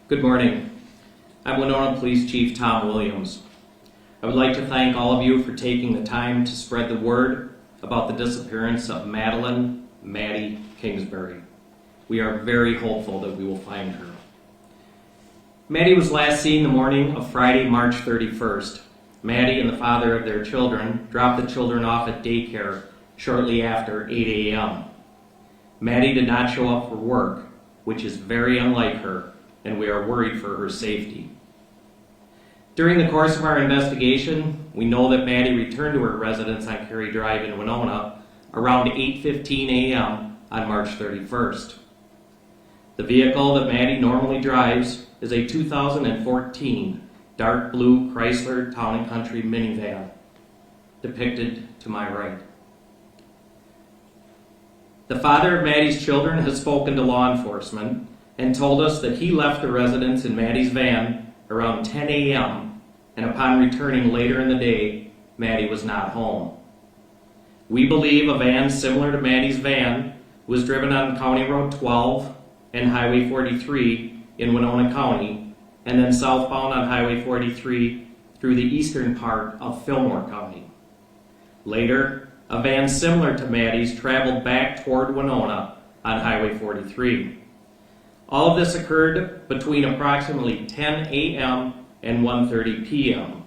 Good morning. I'm Winona Police Chief Tom Williams. I would like to thank all of you for taking the time to spread the word about the disappearance of Maddie Kingsbury. We are very hopeful that we will find her. Maddie was last seen the morning of Friday, March 31st. Maddie and the father of their children dropped the children off at daycare shortly after 8 a.m. Maddie did not show up for work, which is very unlike her, and we are worried for her safety. During the course of our investigation, we know that Maddie returned to her residence on Cary Drive in Winona around 8:15 a.m. on March 31st. The vehicle that Maddie normally drives is a 2014 dark blue Chrysler Town & Country minivan, depicted to my right. The father of Maddie's children has spoken to law enforcement and told us that he left the residence in Maddie's van around 10 a.m. and upon returning later in the day, Maddie was not home. We believe a van similar to Maddie's van was driven on County Road 12 and Highway 43 in Winona County, and then southbound on Highway 43 through the eastern part of Fillmore County. Later, a van similar to Maddie's traveled back toward Winona on Highway 43. All of this occurred between approximately 10 a.m. and 1:30 p.m.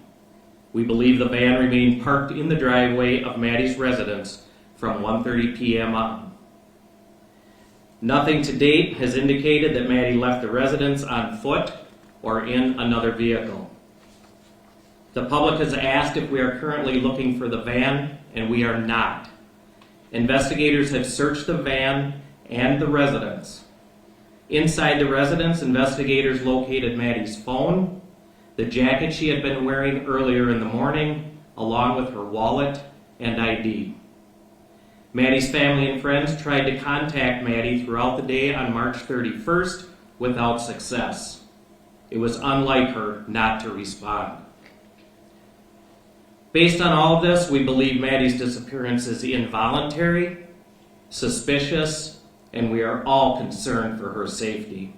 We believe the van remained parked in the driveway of Maddie's residence from 1:30 p.m. on. Nothing to date has indicated that Maddie left the residence on foot or in another vehicle. The public has asked if we are currently looking for the van, and we are not. Investigators have searched the van and the residence. Inside the residence, investigators located Maddie's phone, the jacket she had been wearing earlier in the morning, along with her wallet and ID. Maddie's family and friends tried to contact Maddie throughout the day on March 31st without success. It was unlike her not to respond. Based on all of this, we believe Maddie's disappearance is involuntary, suspicious, and we are all concerned for her safety.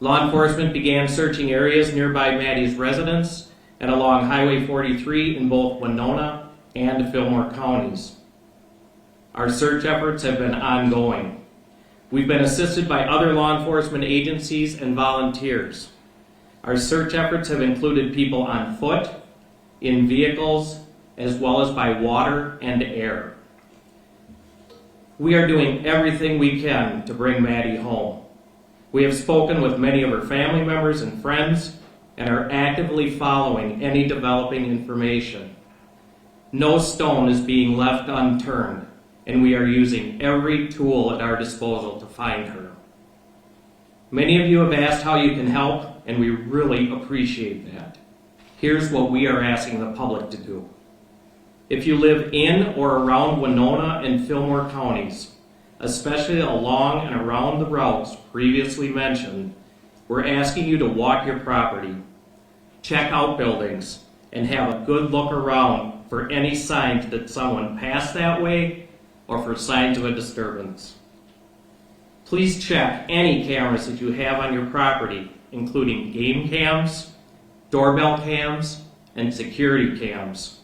Law enforcement began searching areas nearby Maddie's residence and along Highway 43 in both Winona and Fillmore counties. Our search efforts have been ongoing. We've been assisted by other law enforcement agencies and volunteers. Our search efforts have included people on foot, in vehicles, as well as by water and air. We are doing everything we can to bring Maddie home. We have spoken with many of her family members and friends and are actively following any developing information. No stone is being left unturned, and we are using every tool at our disposal to find her. Many of you have asked how you can help, and we really appreciate that. Here's what we are asking the public to do. If you live in or around Winona and Fillmore counties, especially along and around the routes previously mentioned, we're asking you to walk your property, check out buildings, and have a good look around for any signs that someone passed that way or for signs of a disturbance. Please check any cameras that you have on your property, including game cams, doorbell cams, and security cams.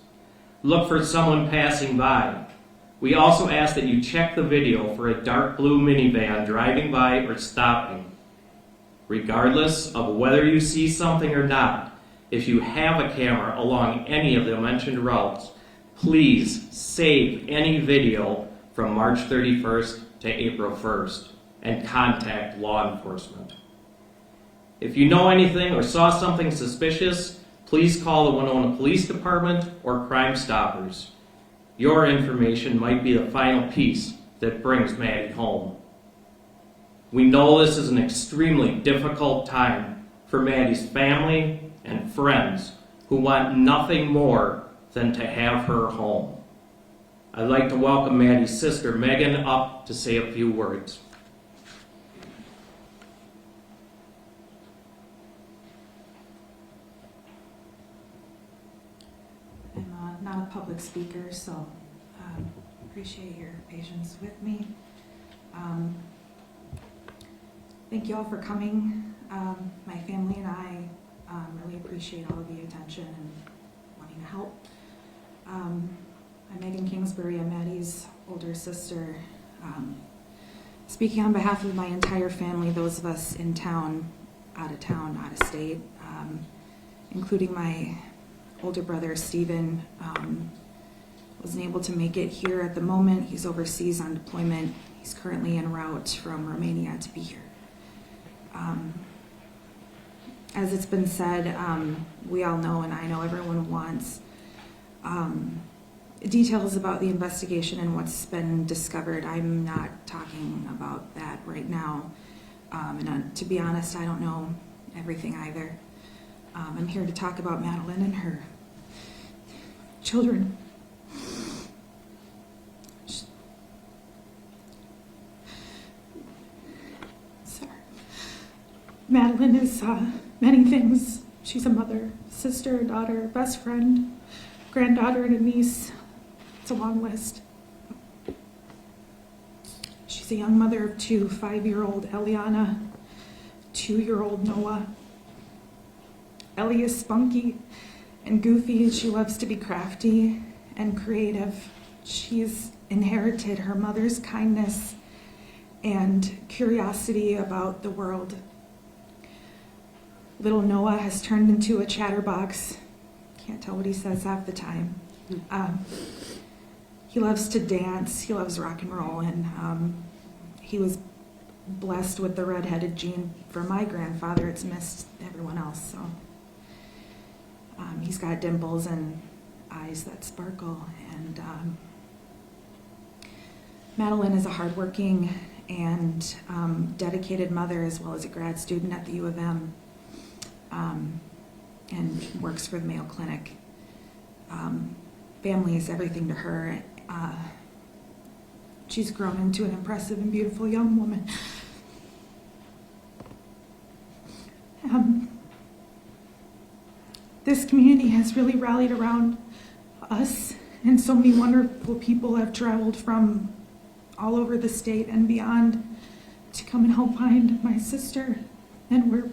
Look for someone passing by. We also ask that you check the video for a dark blue minivan driving by or stopping. Regardless of whether you see something or not, if you have a camera along any of the mentioned routes, please save any video from March 31st to April 1st and contact law enforcement. If you know anything or saw something suspicious, please call the Winona Police Department or Crime Stoppers. Your information might be the final piece that brings Maddie home. We know this is an extremely difficult time for Maddie's family and friends who want nothing more than to have her home. I'd like to welcome Maddie's sister Megan up to say a few words. I'm not a public speaker, so appreciate your patience with me. Thank you all for coming. appreciate all of the attention and wanting to help. I'm Megan Kingsbury. I'm Maddie's older sister. Speaking on behalf of my entire family, those of us in town, out of state, including my older brother, Stephen, wasn't able to make it here at the moment. He's overseas on deployment. He's currently en route from Romania to be here. As it's been said, we all know, and I know everyone wants details about the investigation and what's been discovered. I'm not talking about that right now. And to be honest, I don't know everything either. I'm here to talk about Madeline and her children. Sorry. Madeline is many things. She's a mother, sister, daughter, best friend, granddaughter, and a niece. It's a long list. She's a young mother of two, 5-year-old Eliana, 2-year-old Noah. Ellie is spunky and goofy, and she loves to be crafty and creative. She's inherited her mother's kindness and curiosity about the world. Little Noah has turned into a chatterbox. Can't tell what he says half the time. He loves to dance, he loves rock and roll, and he was blessed with the red-headed gene from my grandfather. It's missed everyone else, so. He's got dimples and eyes that sparkle, and Madeline is a hardworking and dedicated mother, as well as a grad student at the U of M, and works for the Mayo Clinic. Family is everything to her. She's grown into an impressive and beautiful young woman. This community has really rallied around us, and so many wonderful people have traveled from all over the state and beyond to come and help find my sister, and we're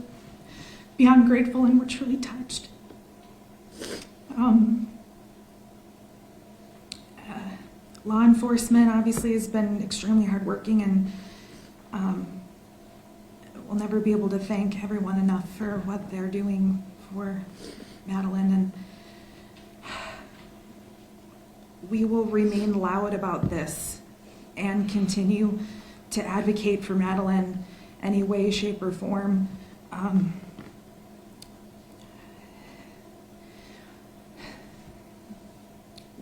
beyond grateful, and we're truly touched. Law enforcement obviously has been extremely hardworking, and we'll never be able to thank everyone enough for what they're doing for Madeline, and we will remain loud about this and continue to advocate for Madeline any way, shape, or form.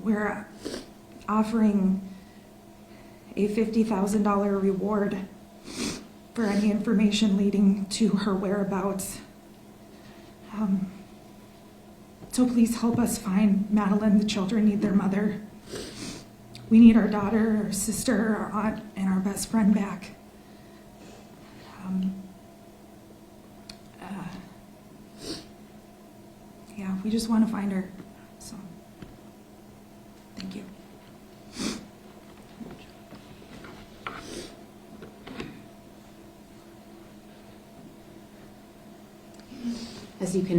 We're offering a $50,000 reward for any information leading to her whereabouts. So please help us find Madeline. The children need their mother. We need our daughter, our sister, our aunt, and our best friend back. Yeah, we just want to find her. So, thank you. As you can